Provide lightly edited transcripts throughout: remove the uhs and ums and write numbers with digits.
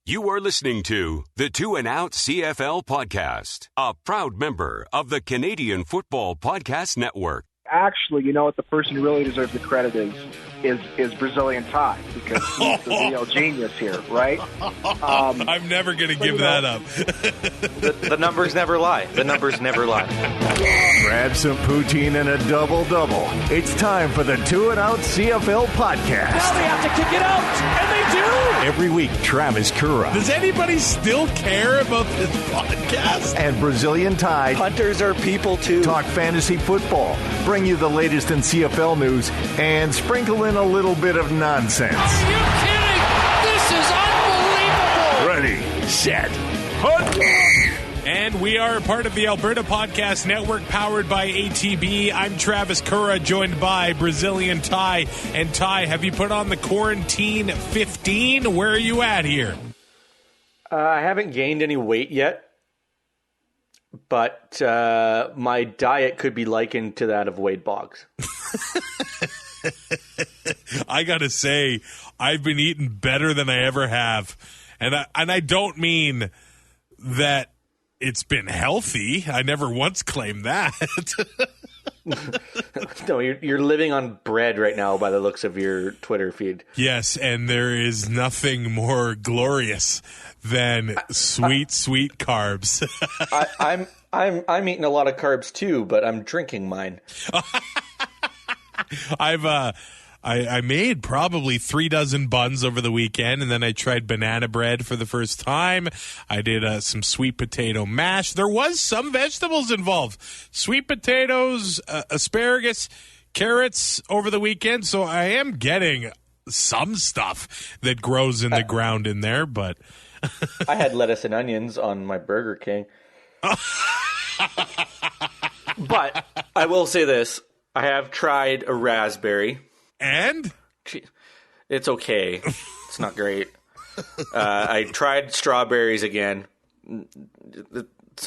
You are listening to the 2 and Out CFL podcast, a proud member of the Canadian Football Podcast Network. Actually, you know what the person who really deserves the credit is Brazilian Ty, because he's the real genius here, right? I'm never going to give that up. The numbers never lie. The numbers never lie. Grab some poutine and a double-double. It's time for the 2 and Out CFL podcast. Now they have to kick it out, and they do! Every week, Travis Currah. Does anybody still care about this podcast? And Brazilian Ty. Hunters are people too. Talk fantasy football, bring you the latest in CFL news, and sprinkle in a little bit of nonsense. Are you kidding? This is unbelievable! Ready, set, hunt! And we are part of the Alberta Podcast Network, powered by ATB. I'm Travis Currah, joined by Brazilian Ty. And Ty, have you put on the quarantine 15? Where are you at here? I haven't gained any weight yet, but my diet could be likened to that of Wade Boggs. I gotta say, I've been eating better than I ever have. And I don't mean that it's been healthy. I never once claimed that. No, you're living on bread right now by the looks of your Twitter feed. Yes, and there is nothing more glorious than sweet carbs. I'm eating a lot of carbs too, but I'm drinking mine. I made probably 3 dozen buns over the weekend, and then I tried banana bread for the first time. I did some sweet potato mash. There was some vegetables involved. Sweet potatoes, asparagus, carrots over the weekend. So I am getting some stuff that grows in the ground in there, but I had lettuce and onions on my Burger King. But I will say this. I have tried a raspberry. And? It's okay. It's not great. I tried strawberries again.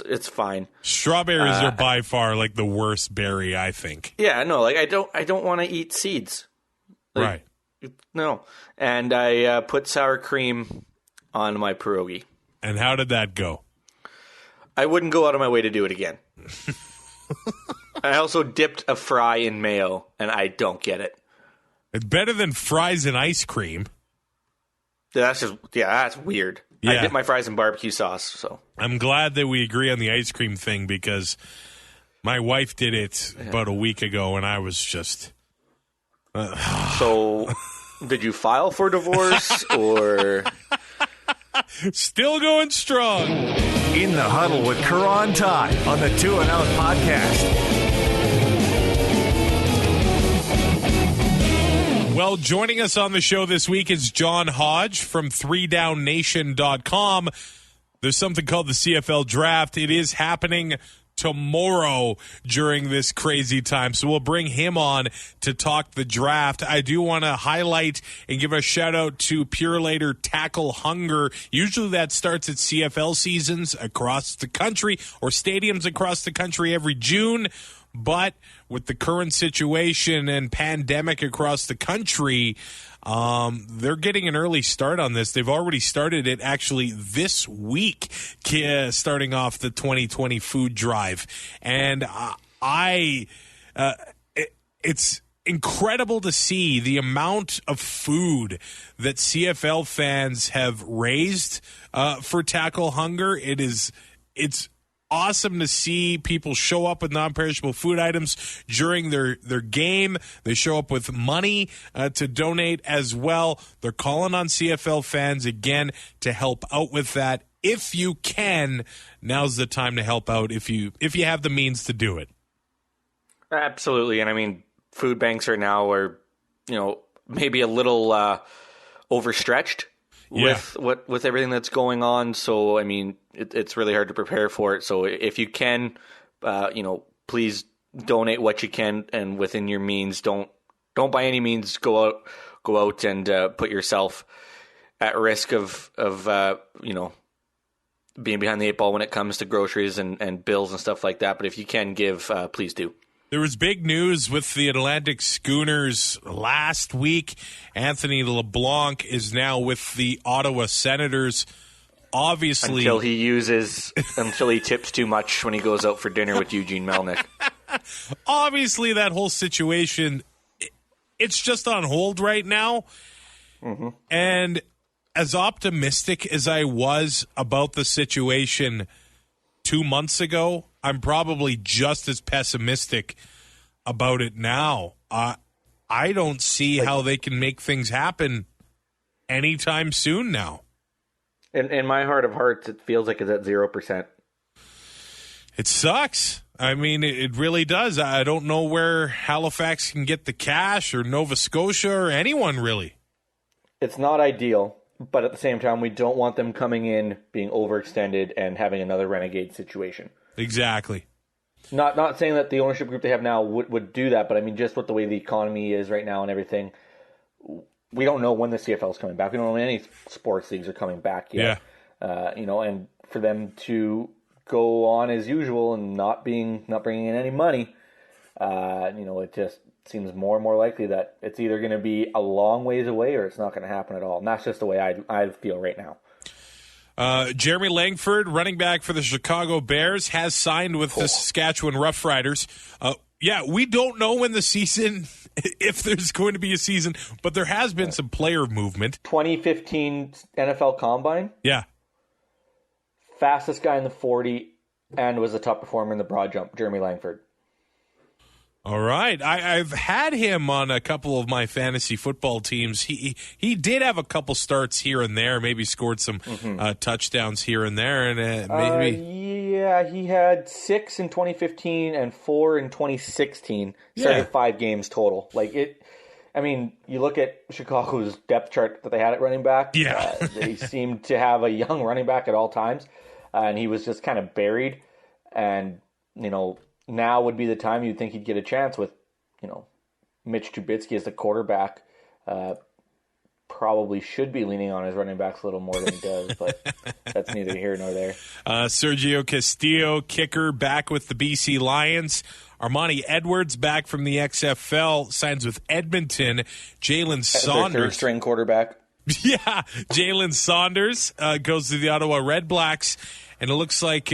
It's fine. Strawberries are by far like the worst berry, I think. Yeah, no, like I don't want to eat seeds. Right. No. And I put sour cream on my pierogi. And how did that go? I wouldn't go out of my way to do it again. I also dipped a fry in mayo, and I don't get it. It's better than fries and ice cream. That's weird. Yeah. I dip my fries in barbecue sauce. So I'm glad that we agree on the ice cream thing, because my wife did it about a week ago, and I was just... So, did you file for divorce, or... Still going strong. In the Huddle with Currah and Ty on the 2 and Out podcast. Well, joining us on the show this week is John Hodge from 3downnation.com. There's something called the CFL Draft. It is happening tomorrow during this crazy time. So we'll bring him on to talk the draft. I do want to highlight and give a shout out to Purelator Tackle Hunger. Usually that starts at CFL seasons across the country, or stadiums across the country every June. But with the current situation and pandemic across the country, they're getting an early start on this. They've already started it actually this week, starting off the 2020 food drive. And it's incredible to see the amount of food that CFL fans have raised for Tackle Hunger. It's awesome to see people show up with non-perishable food items during their game. They show up with money to donate as well. They're calling on CFL fans again to help out with that. If you can, now's the time to help out if you have the means to do it. Absolutely. And I mean, food banks right now are, maybe a little overstretched with everything that's going on. So, I mean, it's really hard to prepare for it. So if you can, please donate what you can, and within your means. Don't by any means go out and put yourself at risk of being behind the 8 ball when it comes to groceries and bills and stuff like that. But if you can give, please do. There was big news with the Atlantic Schooners last week. Anthony LeBlanc is now with the Ottawa Senators. Obviously, until he tips too much when he goes out for dinner with Eugene Melnick. Obviously, that whole situation, it's just on hold right now. Mm-hmm. And as optimistic as I was about the situation 2 months ago, I'm probably just as pessimistic about it now. I don't see how they can make things happen anytime soon now. In my heart of hearts, it feels like it's at 0%. It sucks. I mean, it really does. I don't know where Halifax can get the cash, or Nova Scotia, or anyone really. It's not ideal, but at the same time, we don't want them coming in, being overextended, and having another renegade situation. Exactly. Not saying that the ownership group they have now would do that, but I mean, just with the way the economy is right now and everything, we don't know when the CFL is coming back. We don't know when any sports leagues are coming back yet. Yeah. And for them to go on as usual and not bringing in any money, it just seems more and more likely that it's either going to be a long ways away or it's not going to happen at all. And that's just the way I feel right now. Jeremy Langford, running back for the Chicago Bears, has signed with the Saskatchewan Roughriders. We don't know when the season, if there's going to be a season, but there has been some player movement. 2015 NFL Combine. Yeah. Fastest guy in the 40 and was a top performer in the broad jump, Jeremy Langford. All right. I've had him on a couple of my fantasy football teams. He did have a couple starts here and there, maybe scored some touchdowns here and there. And he had 6 in 2015 and 4 in 2016. Started 5 games total. You look at Chicago's depth chart that they had at running back. Yeah. They seemed to have a young running back at all times, and he was just kind of buried. And, now would be the time you'd think he'd get a chance with, Mitch Trubisky as the quarterback. Probably should be leaning on his running backs a little more than he does, but that's neither here nor there. Sergio Castillo, kicker, back with the BC Lions. Armani Edwards, back from the XFL, signs with Edmonton. Jalen Saunders. Their third-string quarterback. Yeah, Jalen Saunders goes to the Ottawa Redblacks, and it looks like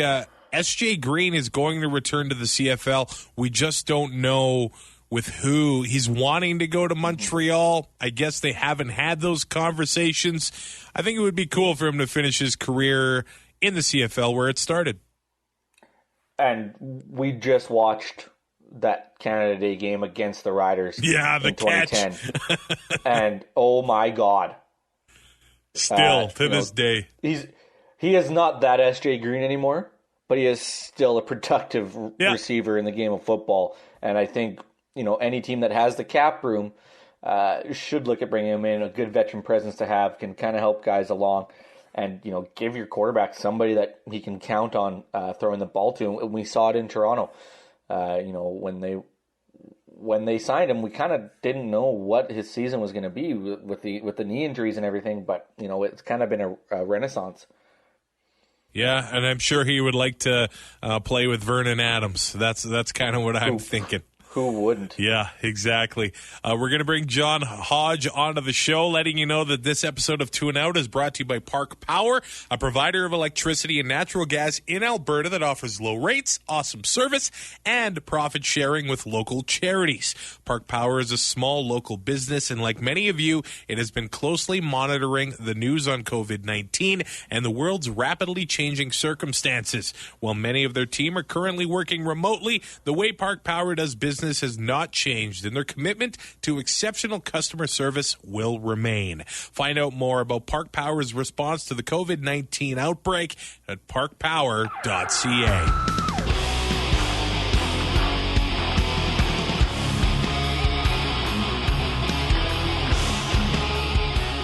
S.J. Green is going to return to the CFL. We just don't know with who. He's wanting to go to Montreal. I guess they haven't had those conversations. I think it would be cool for him to finish his career in the CFL where it started. And we just watched that Canada Day game against the Riders in 2010. And, oh, my God. Still, to this day. He is not that S.J. Green anymore, but he is still a productive receiver in the game of football. And I think, any team that has the cap room should look at bringing him in. A good veteran presence to have can kind of help guys along. And, give your quarterback somebody that he can count on throwing the ball to. And we saw it in Toronto. When they signed him, we kind of didn't know what his season was going to be with the knee injuries and everything. But, it's kind of been a renaissance. Yeah, and I'm sure he would like to play with Vernon Adams. That's kind of what I'm thinking. Who wouldn't? Yeah, exactly. We're going to bring John Hodge onto the show, letting you know that this episode of Two and Out is brought to you by Park Power, a provider of electricity and natural gas in Alberta that offers low rates, awesome service, and profit sharing with local charities. Park Power is a small local business, and like many of you, it has been closely monitoring the news on COVID-19 and the world's rapidly changing circumstances. While many of their team are currently working remotely, the way Park Power does business has not changed, and their commitment to exceptional customer service will remain. Find out more about Park Power's response to the COVID-19 outbreak at parkpower.ca.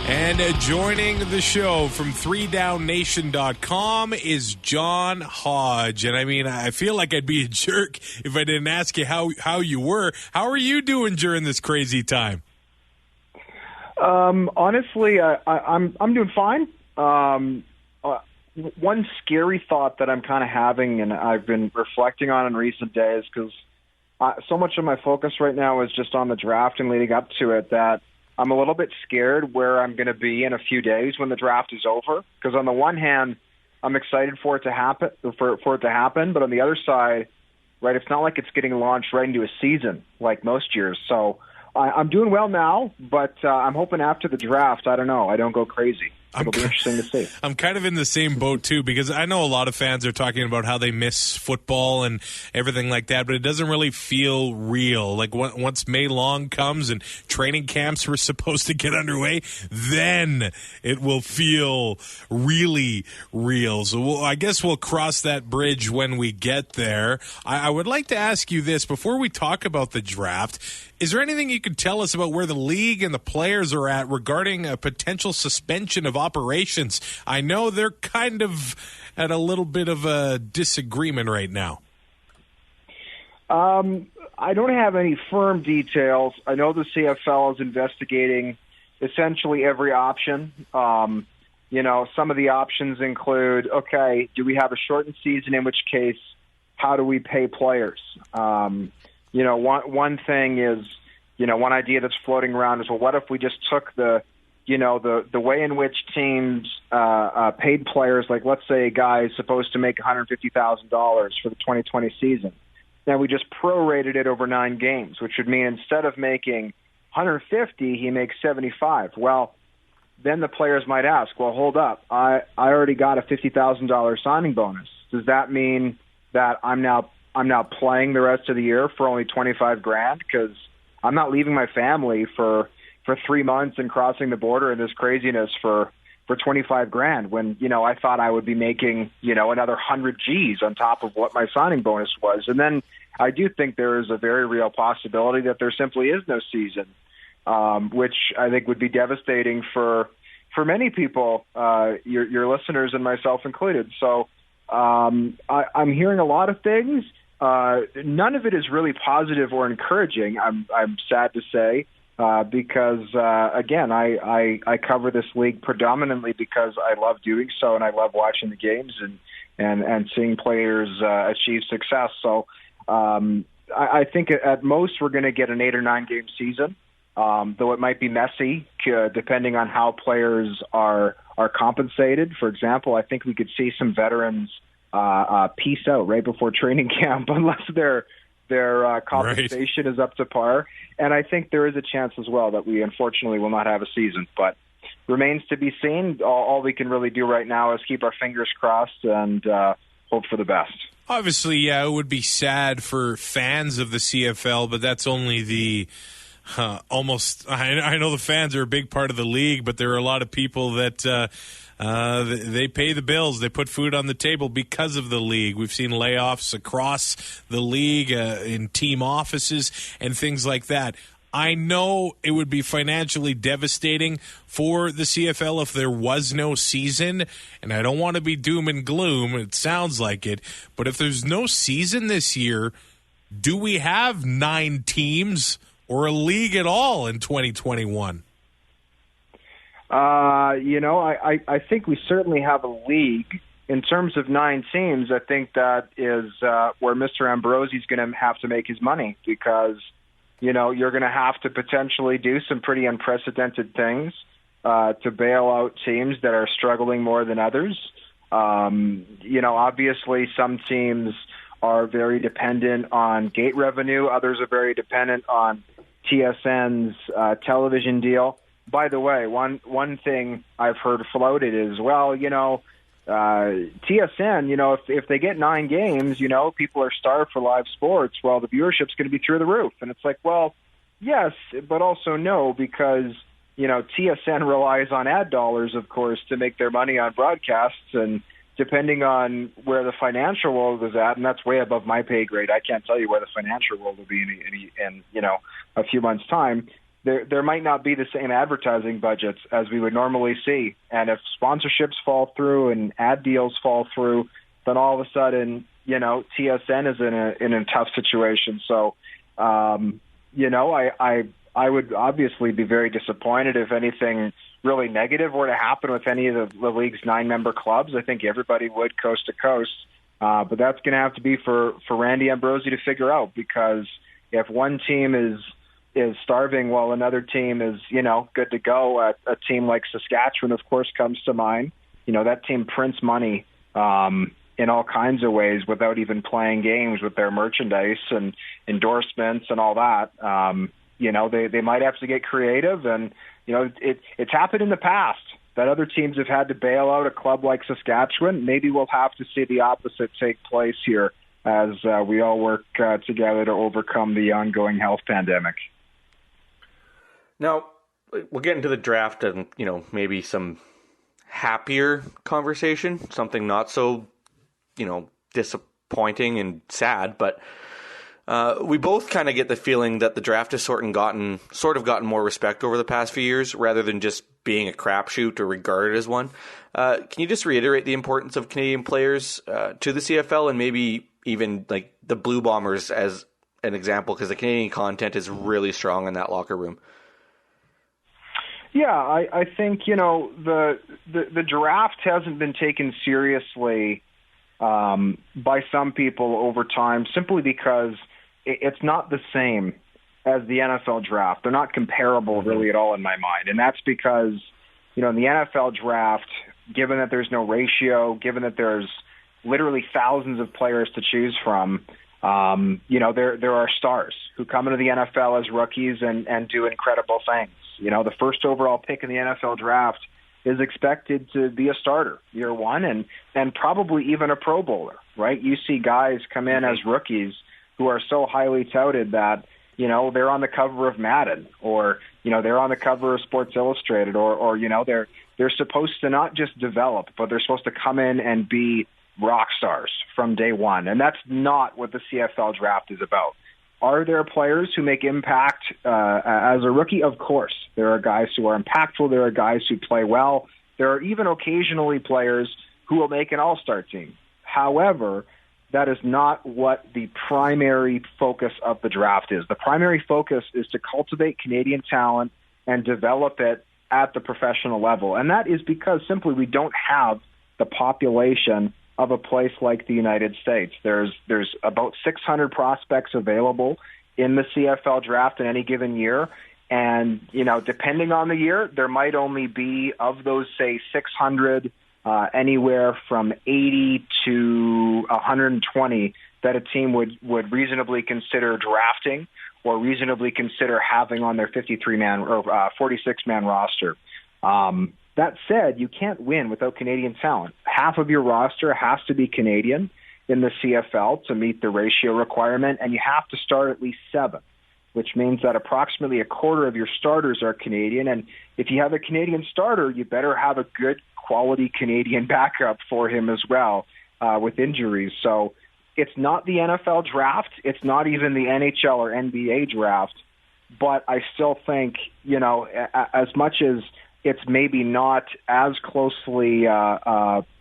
And joining the show from 3downnation.com is John Hodge. And I feel like I'd be a jerk if I didn't ask you how you were. How are you doing during this crazy time? Honestly, I'm doing fine. One scary thought that I'm kind of having, and I've been reflecting on in recent days, because so much of my focus right now is just on the draft and leading up to it that I'm a little bit scared where I'm going to be in a few days when the draft is over. Because on the one hand, I'm excited for it to happen, but on the other side, right, it's not like it's getting launched right into a season like most years. So I'm doing well now, but I'm hoping after the draft, I don't know, I don't go crazy. It'll be interesting to see. I'm kind of in the same boat, too, because I know a lot of fans are talking about how they miss football and everything like that, but it doesn't really feel real. Like, once May Long comes and training camps were supposed to get underway, then it will feel really real. So I guess we'll cross that bridge when we get there. I would like to ask you this, before we talk about the draft, is there anything you could tell us about where the league and the players are at regarding a potential suspension of operations? I know they're kind of at a little bit of a disagreement right now. I don't have any firm details. I know the CFL is investigating essentially every option. Some of the options include, okay, do we have a shortened season, in which case, how do we pay players? One thing is, one idea that's floating around is, well, what if we just took the way in which teams paid players, like let's say a guy is supposed to make $150,000 for the 2020 season. Now we just prorated it over 9 games, which would mean instead of making $150, he makes $75. Well, then the players might ask, well, hold up, I already got a $50,000 signing bonus. Does that mean that I'm now playing the rest of the year for only $25,000 because I'm not leaving my family for 3 months and crossing the border in this craziness for $25,000 when, I thought I would be making, another 100 G's on top of what my signing bonus was. And then I do think there is a very real possibility that there simply is no season, which I think would be devastating for many people, your listeners and myself included. So I'm hearing a lot of things. None of it is really positive or encouraging, I'm sad to say, because, again, I cover this league predominantly because I love doing so and I love watching the games and seeing players achieve success. So I think at most we're going to get an 8 or 9 game season, though it might be messy depending on how players are compensated. For example, I think we could see some veterans peace out right before training camp unless their compensation is up to par. And I think there is a chance as well that we unfortunately will not have a season, but remains to be seen. All we can really do right now is keep our fingers crossed and hope for the best. Obviously, yeah, it would be sad for fans of the CFL, but that's only the almost. I know the fans are a big part of the league, but there are a lot of people that they pay the bills. They put food on the table because of the league. We've seen layoffs across the league in team offices and things like that. I know it would be financially devastating for the CFL if there was no season, and I don't want to be doom and gloom. It sounds like it. But if there's no season this year, do we have 9 teams or a league at all in 2021? I think we certainly have a league. In terms of 9 teams, I think that is where Mr. Ambrosie's going to have to make his money because, you're going to have to potentially do some pretty unprecedented things to bail out teams that are struggling more than others. Obviously some teams are very dependent on gate revenue. Others are very dependent on TSN's television deal. By the way, one thing I've heard floated is, TSN, if they get 9 games, people are starved for live sports. Well, the viewership's going to be through the roof. And it's like, well, yes, but also no, because, TSN relies on ad dollars, of course, to make their money on broadcasts. And depending on where the financial world is at, and that's way above my pay grade, I can't tell you where the financial world will be in a few months' time. There might not be the same advertising budgets as we would normally see. And if sponsorships fall through and ad deals fall through, then all of a sudden, TSN is in a tough situation. So, I would obviously be very disappointed if anything really negative were to happen with any of the league's 9-member clubs. I think everybody would coast to coast. But that's going to have to be for Randy Ambrosie to figure out because if one team is starving while another team is, good to go, a team like Saskatchewan, of course, comes to mind. That team prints money in all kinds of ways without even playing games with their merchandise and endorsements and all that. They might have to get creative, and it's happened in the past that other teams have had to bail out a club like Saskatchewan. Maybe we'll have to see the opposite take place here as we all work together to overcome the ongoing health pandemic. Now, we'll get into the draft and, maybe some happier conversation, something not so, disappointing and sad, but we both kind of get the feeling that the draft has sort of gotten more respect over the past few years rather than just being a crapshoot or regarded as one. Can you just reiterate the importance of Canadian players to the CFL and maybe even like the Blue Bombers as an example, because the Canadian content is really strong in that locker room? Yeah, I think, the draft hasn't been taken seriously by some people over time simply because it's not the same as the NFL draft. They're not comparable really at all in my mind. And that's because, in the NFL draft, given that there's no ratio, given that there's literally thousands of players to choose from, there are stars who come into the NFL as rookies and do incredible things. The first overall pick in the NFL draft is expected to be a starter year one and probably even a Pro Bowler, right? You see guys come in as rookies who are so highly touted that, they're on the cover of Madden or, they're on the cover of Sports Illustrated or they're supposed to not just develop, but they're supposed to come in and be rock stars from day one. And that's not what the CFL draft is about. Are there players who make impact as a rookie? Of course. There are guys who are impactful. There are guys who play well. There are even occasionally players who will make an all-star team. However, that is not what the primary focus of the draft is. The primary focus is to cultivate Canadian talent and develop it at the professional level. And that is because simply we don't have the population of a place like the United States. There's about 600 prospects available in the CFL draft in any given year. And, depending on the year, there might only be, of those, say, 600, anywhere from 80 to 120 that a team would reasonably consider drafting or reasonably consider having on their 53-man or 46-man roster. That said, you can't win without Canadian talent. Half of your roster has to be Canadian in the CFL to meet the ratio requirement, and you have to start at least 7, which means that approximately a quarter of your starters are Canadian. And if you have a Canadian starter, you better have a good quality Canadian backup for him as well with injuries. So it's not the NFL draft. It's not even the NHL or NBA draft. But I still think, as much as it's maybe not as closely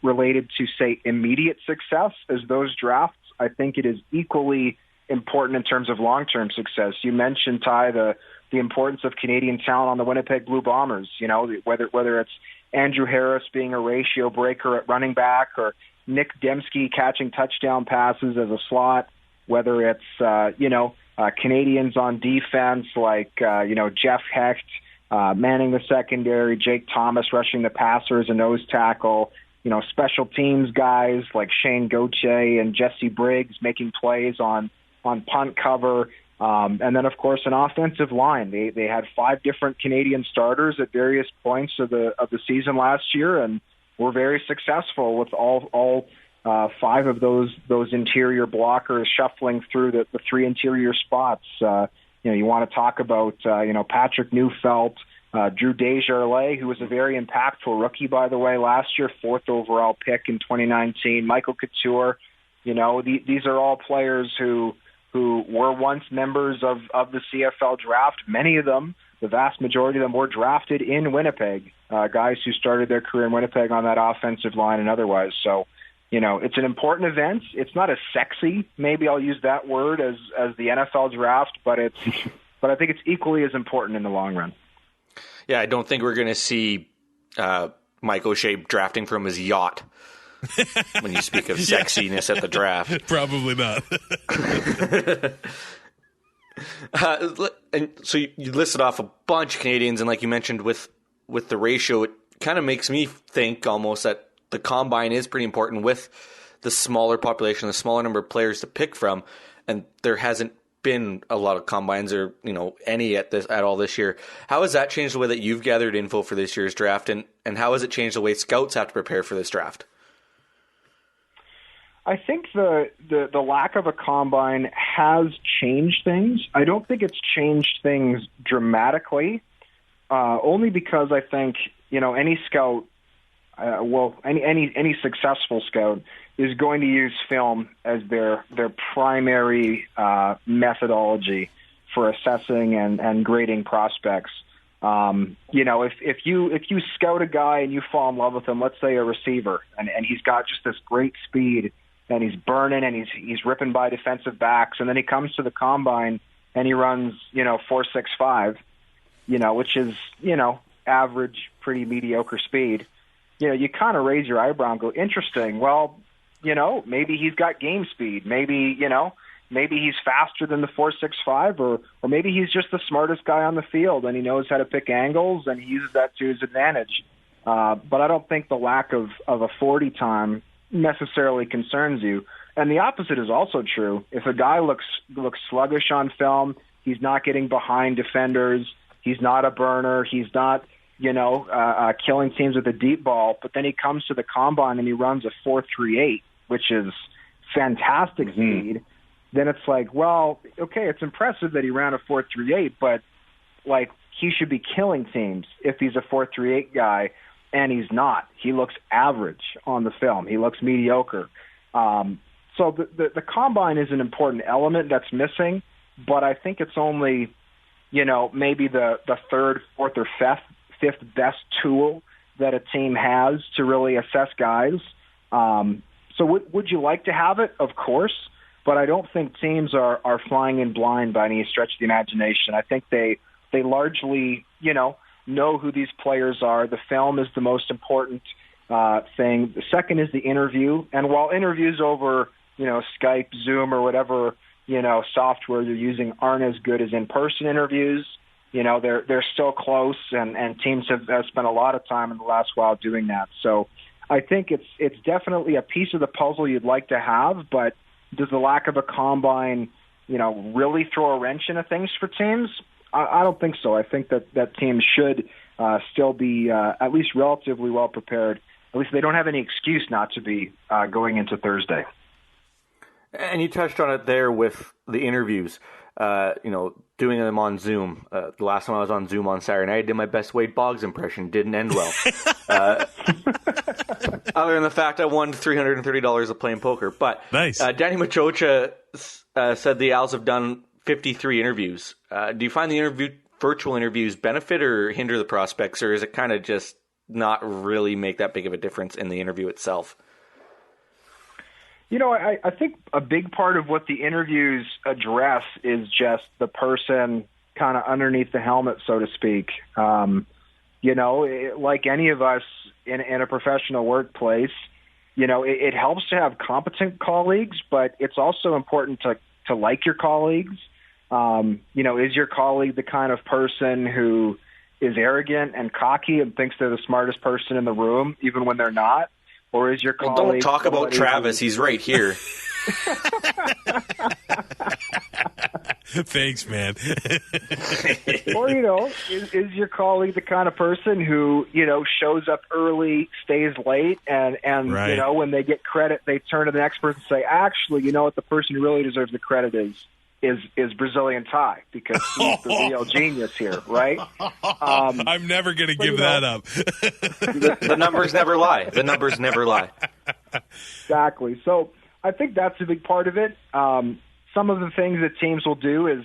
related to, say, immediate success as those drafts, I think it is equally important in terms of long-term success. You mentioned, Ty, the importance of Canadian talent on the Winnipeg Blue Bombers, whether it's Andrew Harris being a ratio breaker at running back or Nick Dembski catching touchdown passes as a slot, whether it's, Canadians on defense like, Jeff Hecht, manning the secondary, Jake Thomas rushing the passer as a nose tackle, special teams guys like Shane Gauthier and Jesse Briggs making plays on punt cover. And then, of course, an offensive line. They had 5 different Canadian starters at various points of the season last year, and were very successful with all 5 of those interior blockers shuffling through the 3 interior spots. You want to talk about, Patrick Neufeld, Drew Desjardins, who was a very impactful rookie, by the way, last year, 4th overall pick in 2019. Michael Couture, these are all players who were once members of the CFL draft. Many of them, the vast majority of them, were drafted in Winnipeg, guys who started their career in Winnipeg on that offensive line and otherwise. So, it's an important event. It's not as sexy, maybe I'll use that word, as the NFL draft, but I think it's equally as important in the long run. Yeah, I don't think we're going to see Mike O'Shea drafting from his yacht when you speak of sexiness at the draft. Probably not. And so you listed off a bunch of Canadians, and like you mentioned with the ratio, it kind of makes me think almost that the combine is pretty important with the smaller population, the smaller number of players to pick from, and there hasn't been a lot of combines or any at all this year. How has that changed the way that you've gathered info for this year's draft, and how has it changed the way scouts have to prepare for this draft? I think the lack of a combine has changed things. I don't think it's changed things dramatically, only because I think any scout, any successful scout is going to use film as their primary methodology for assessing and grading prospects. If you scout a guy and you fall in love with him, let's say a receiver, and he's got just this great speed, and he's burning, and he's ripping by defensive backs, and then he comes to the combine and he runs 4.65, which is average, pretty mediocre speed. You kind of raise your eyebrow and go, interesting. Well, maybe he's got game speed. Maybe he's faster than the 4.65, or maybe he's just the smartest guy on the field and he knows how to pick angles and he uses that to his advantage. But I don't think the lack of a 40 time necessarily concerns you. And the opposite is also true. If a guy looks sluggish on film, he's not getting behind defenders, he's not a burner, he's not killing teams with a deep ball, but then he comes to the combine and he runs a 4.38, which is fantastic speed, then it's like, well, okay, it's impressive that he ran a 4.38, but he should be killing teams if he's a 4.38 guy. And he's not. He looks average on the film. He looks mediocre. So the combine is an important element that's missing, but I think it's only, maybe the third, fourth, or fifth best tool that a team has to really assess guys. So would you like to have it? Of course, but I don't think teams are flying in blind by any stretch of the imagination. I think they largely, know who these players are. The film is the most important thing. The second is the interview. And while interviews over, Skype, Zoom, or whatever, software you're using aren't as good as in-person interviews, they're still close, and teams have spent a lot of time in the last while doing that. So I think it's definitely a piece of the puzzle you'd like to have, but does the lack of a combine, really throw a wrench into things for teams? I don't think so. I think that teams should still be at least relatively well prepared. At least they don't have any excuse not to be going into Thursday. And you touched on it there with the interviews, doing them on Zoom. The last time I was on Zoom on Saturday night, I did my best Wade Boggs impression. Didn't end well. Other than the fact I won $330 of playing poker. But nice. Danny Machocha said the Owls have done 53 interviews. Do you find the virtual interviews benefit or hinder the prospects, or is it kind of just not really make that big of a difference in the interview itself? I think a big part of what the interviews address is just the person kind of underneath the helmet, so to speak. Like any of us in a professional workplace, it helps to have competent colleagues, but it's also important to like your colleagues. Is your colleague the kind of person who is arrogant and cocky and thinks they're the smartest person in the room, even when they're not? Or is your colleague... Well, don't talk about Travis. He's right here. Thanks, man. Or, is your colleague the kind of person who, shows up early, stays late, and right. When they get credit, they turn to the next person and say, actually, what the person who really deserves the credit is Brazilian Ty, because he's the real genius here, right? I'm never going to give that up. The numbers never lie. The numbers never lie. Exactly. So I think that's a big part of it. Some of the things that teams will do is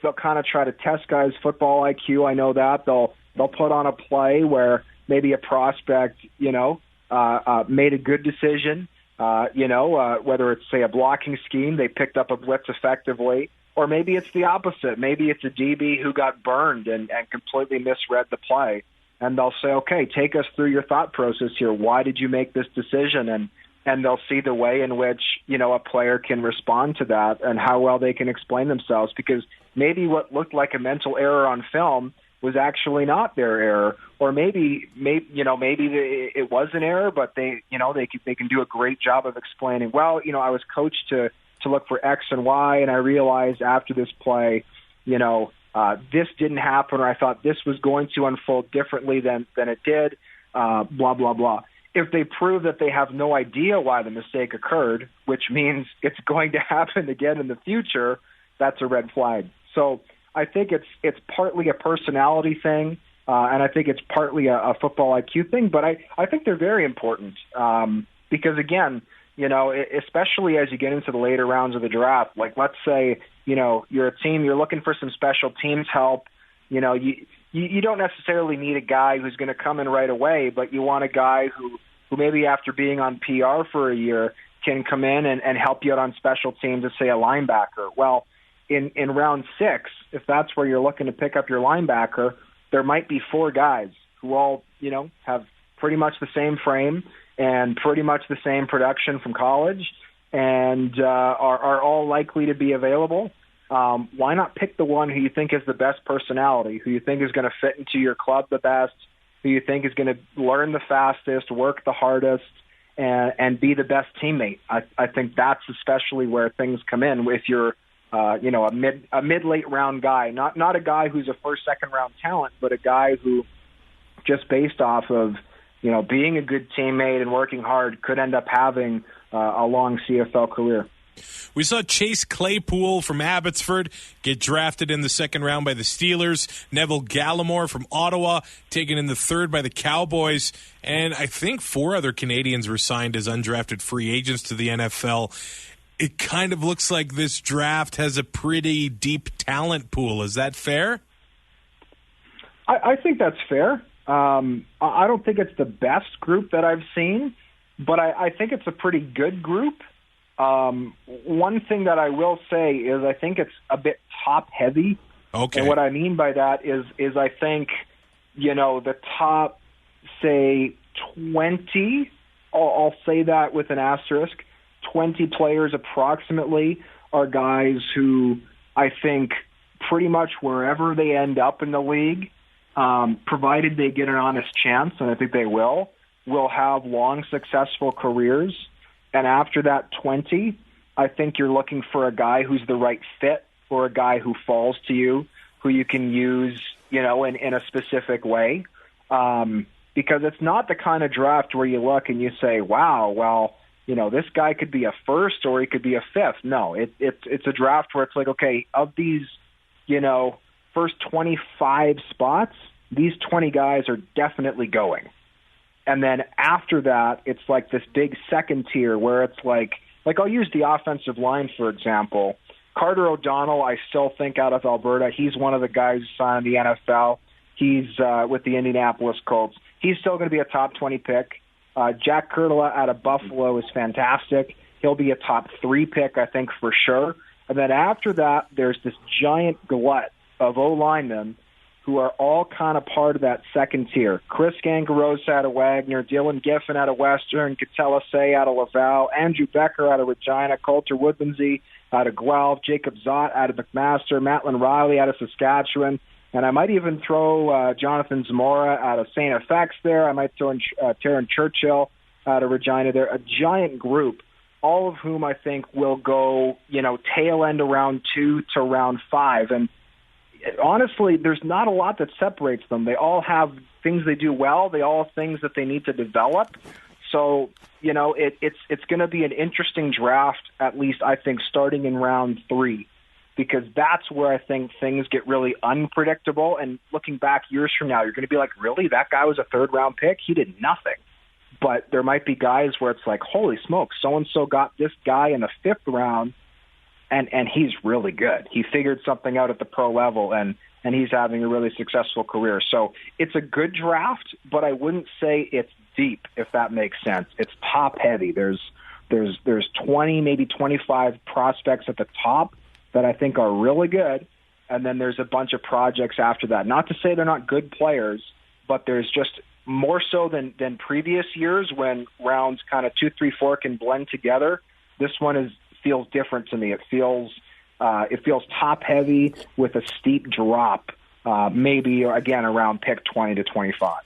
they'll kind of try to test guys' football IQ. I know that. They'll put on a play where maybe a prospect, made a good decision. Whether it's, say, a blocking scheme, they picked up a blitz effectively, or maybe it's the opposite. Maybe it's a DB who got burned and completely misread the play. And they'll say, okay, take us through your thought process here. Why did you make this decision? And they'll see the way in which, a player can respond to that and how well they can explain themselves. Because maybe what looked like a mental error on film was actually not their error, or maybe it was an error, but they can do a great job of explaining, well, I was coached to look for X and Y, and I realized after this play, this didn't happen, or I thought this was going to unfold differently than it did, blah, blah, blah. If they prove that they have no idea why the mistake occurred, which means it's going to happen again in the future, that's a red flag. So I think it's partly a personality thing, and I think it's partly a football IQ thing, but I think they're very important because, again, especially as you get into the later rounds of the draft, like let's say, you're a team, you're looking for some special teams help, you don't necessarily need a guy who's going to come in right away, but you want a guy who maybe after being on PR for a year can come in and help you out on special teams as, say, a linebacker. Well, in round 6, if that's where you're looking to pick up your linebacker, there might be 4 guys who all, have pretty much the same frame and pretty much the same production from college and are all likely to be available. Why not pick the one who you think is the best personality, who you think is going to fit into your club the best, who you think is going to learn the fastest, work the hardest, and be the best teammate? I think that's especially where things come in. If you're a mid-late round guy, not a guy who's a first, second round talent, but a guy who just based off of, being a good teammate and working hard could end up having a long CFL career. We saw Chase Claypool from Abbotsford get drafted in the second round by the Steelers. Neville Gallimore from Ottawa taken in the third by the Cowboys. And I think 4 other Canadians were signed as undrafted free agents to the NFL. It kind of looks like this draft has a pretty deep talent pool. Is that fair? I think that's fair. I don't think it's the best group that I've seen, but I think it's a pretty good group. One thing that I will say is I think it's a bit top-heavy. Okay. And what I mean by that is I think, the top, say, 20, I'll say that with an asterisk, 20 players approximately are guys who I think pretty much wherever they end up in the league, provided they get an honest chance, and I think they will have long, successful careers. And after that 20, I think you're looking for a guy who's the right fit or a guy who falls to you, who you can use, in a specific way. Because it's not the kind of draft where you look and you say, wow, well, this guy could be a first or he could be a fifth. No, it's a draft where it's like, okay, of these, first 25 spots, these 20 guys are definitely going. And then after that, it's like this big second tier where it's like I'll use the offensive line, for example. Carter O'Donnell, I still think out of Alberta, he's one of the guys who signed in the NFL. He's with the Indianapolis Colts. He's still going to be a top 20 pick. Jack Kurtla out of Buffalo is fantastic. He'll be a top 3 pick, I think, for sure. And then after that, there's this giant glut of O-linemen who are all kind of part of that second tier. Chris Gangarosa out of Wagner, Dylan Giffen out of Western, Katela Say out of Laval, Andrew Becker out of Regina, Coulter Woodmansey out of Guelph, Jacob Zott out of McMaster, Matlin Riley out of Saskatchewan, and I might even throw Jonathan Zamora out of St. FX there. I might throw in Taryn Churchill out of Regina there. A giant group, all of whom I think will go, tail end of round 2 to round 5. And honestly, there's not a lot that separates them. They all have things they do well. They all have things that they need to develop. So, it's going to be an interesting draft, at least I think, starting in round 3, because that's where I think things get really unpredictable. And looking back years from now, you're going to be like, really? That guy was a 3rd-round pick? He did nothing. But there might be guys where it's like, holy smokes, so-and-so got this guy in the 5th round, and he's really good. He figured something out at the pro level, and he's having a really successful career. So it's a good draft, but I wouldn't say it's deep, if that makes sense. It's top-heavy. There's 20, maybe 25 prospects at the top that I think are really good, and then there's a bunch of projects after that. Not to say they're not good players, but there's just more so than previous years when rounds kind of 2, 3, 4 can blend together. This one feels different to me. It feels, It feels top-heavy with a steep drop, maybe, again, around pick 20 to 25.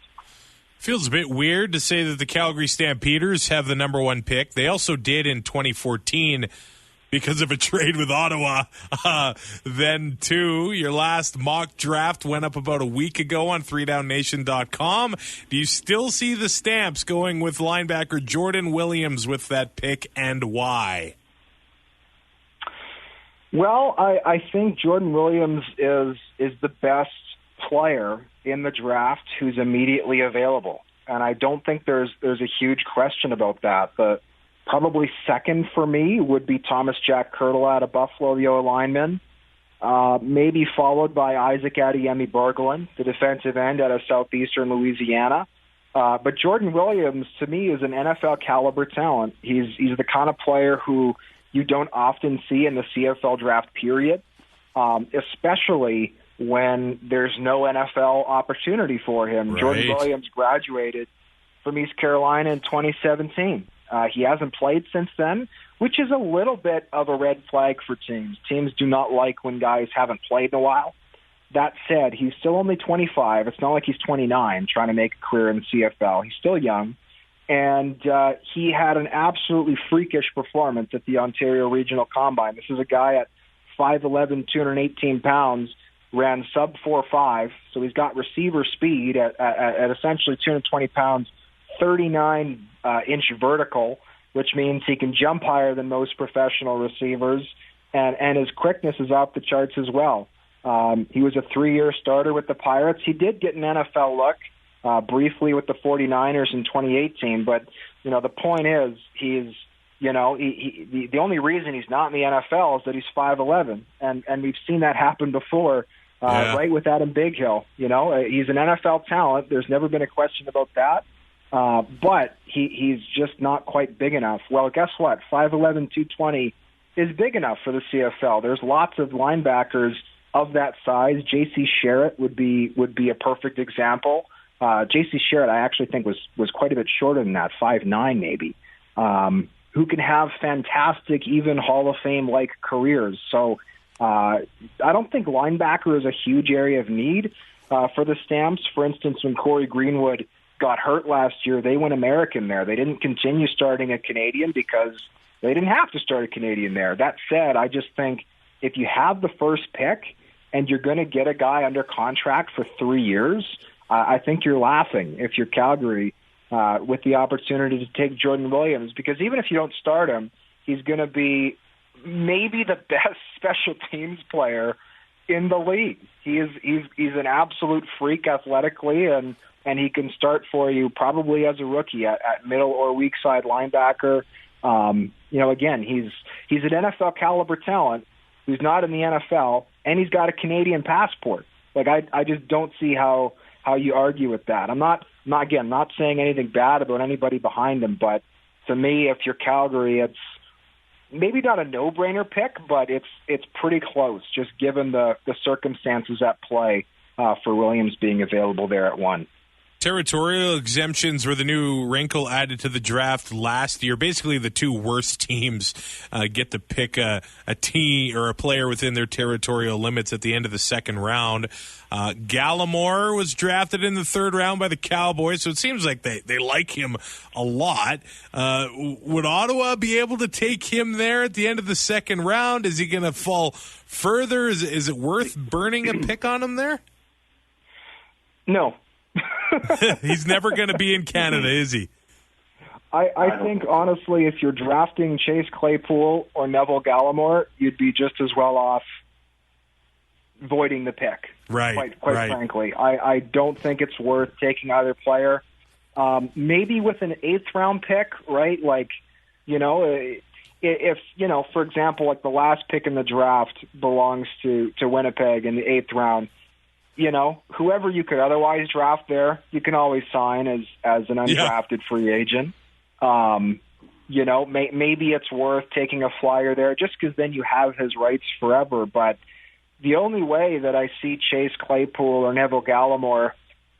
Feels a bit weird to say that the Calgary Stampeders have the number 1 pick. They also did in 2014 because of a trade with Ottawa. Then, too, your last mock draft went up about a week ago on 3downnation.com. Do you still see the Stamps going with linebacker Jordan Williams with that pick, and why? Well, I think Jordan Williams is the best player in the draft who's immediately available, and I don't think there's a huge question about that. But probably second for me would be Thomas Jack Curtle out of Buffalo, the O-lineman, maybe followed by Isaac Adeyemi-Bergelin, the defensive end out of southeastern Louisiana. But Jordan Williams, to me, is an NFL caliber talent. He's the kind of player who you don't often see in the CFL draft period, especially when there's no NFL opportunity for him. Right. Jordan Williams graduated from East Carolina in 2017. He hasn't played since then, which is a little bit of a red flag for teams. Teams do not like when guys haven't played in a while. That said, he's still only 25. It's not like he's 29 trying to make a career in the CFL. He's still young. And he had an absolutely freakish performance at the Ontario Regional Combine. This is a guy at 5'11", 218 pounds, ran sub 4.5, so he's got receiver speed at essentially 220 pounds, 39-inch vertical, which means he can jump higher than most professional receivers, and his quickness is off the charts as well. He was a 3-year starter with the Pirates. He did get an NFL look briefly with the 49ers in 2018, but the point is the only reason he's not in the NFL is that he's 5'11", and we've seen that happen before. Right with Adam Bighill. He's an NFL talent. There's never been a question about that. But he's just not quite big enough. Well, guess what? 5'11", 220 is big enough for the CFL. There's lots of linebackers of that size. J.C. Sherritt would be a perfect example. J.C. Sherritt, I actually think was quite a bit shorter than that, 5'9" maybe, who can have fantastic, even Hall of Fame-like careers. So I don't think linebacker is a huge area of need for the Stamps. For instance, when Corey Greenwood got hurt last year, they went American there. They didn't continue starting a Canadian because they didn't have to start a Canadian there. That said, I just think if you have the first pick and you're going to get a guy under contract for 3 years, I think you're laughing if you're Calgary with the opportunity to take Jordan Williams, because even if you don't start him, he's going to be maybe the best special teams player in the league. He's an absolute freak athletically, and he can start for you probably as a rookie at middle or weak side linebacker. Again, he's an NFL caliber talent who's not in the NFL, and he's got a Canadian passport. Like I just don't see how you argue with that. I'm not saying anything bad about anybody behind him, but to me, if you're Calgary, it's maybe not a no-brainer pick, but it's pretty close, just given the circumstances at play for Williams being available there at 1. Territorial exemptions were the new wrinkle added to the draft last year. Basically, the two worst teams get to pick a team or a player within their territorial limits at the end of the second round. Gallimore was drafted in the third round by the Cowboys, so it seems like they like him a lot. Would Ottawa be able to take him there at the end of the second round? Is he going to fall further? Is it worth burning a pick on him there? No. He's never going to be in Canada, is he? I think, honestly, if you're drafting Chase Claypool or Neville Gallimore, you'd be just as well off voiding the pick. Right. Quite frankly. I don't think it's worth taking either player. Maybe with an 8th round pick, right? Like, if, for example, like the last pick in the draft belongs to Winnipeg in the 8th round, whoever you could otherwise draft there, you can always sign as an undrafted free agent. Maybe it's worth taking a flyer there just because then you have his rights forever. But the only way that I see Chase Claypool or Neville Gallimore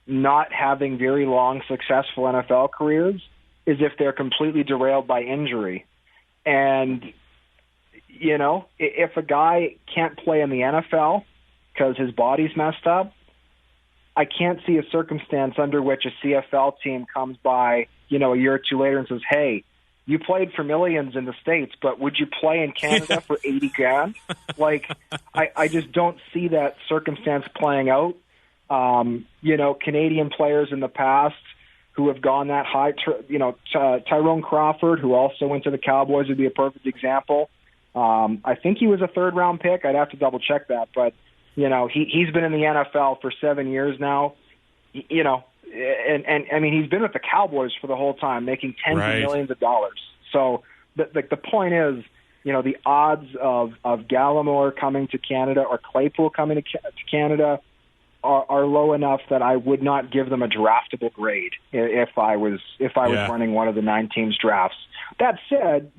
not having very long, successful NFL careers is if they're completely derailed by injury. And if a guy can't play in the NFL because his body's messed up, I can't see a circumstance under which a CFL team comes by, a year or two later and says, hey, you played for millions in the States, but would you play in Canada for $80,000? I just don't see that circumstance playing out. Canadian players in the past who have gone that high, Tyrone Crawford, who also went to the Cowboys, would be a perfect example. I think he was a third-round pick. I'd have to double-check that, but he's been in the NFL for 7 years now. And I mean, he's been with the Cowboys for the whole time, making tens of millions of dollars. So the point is, the odds of Gallimore coming to Canada or Claypool coming to Canada are low enough that I would not give them a draftable grade if I was running one of the 9 teams drafts. That said,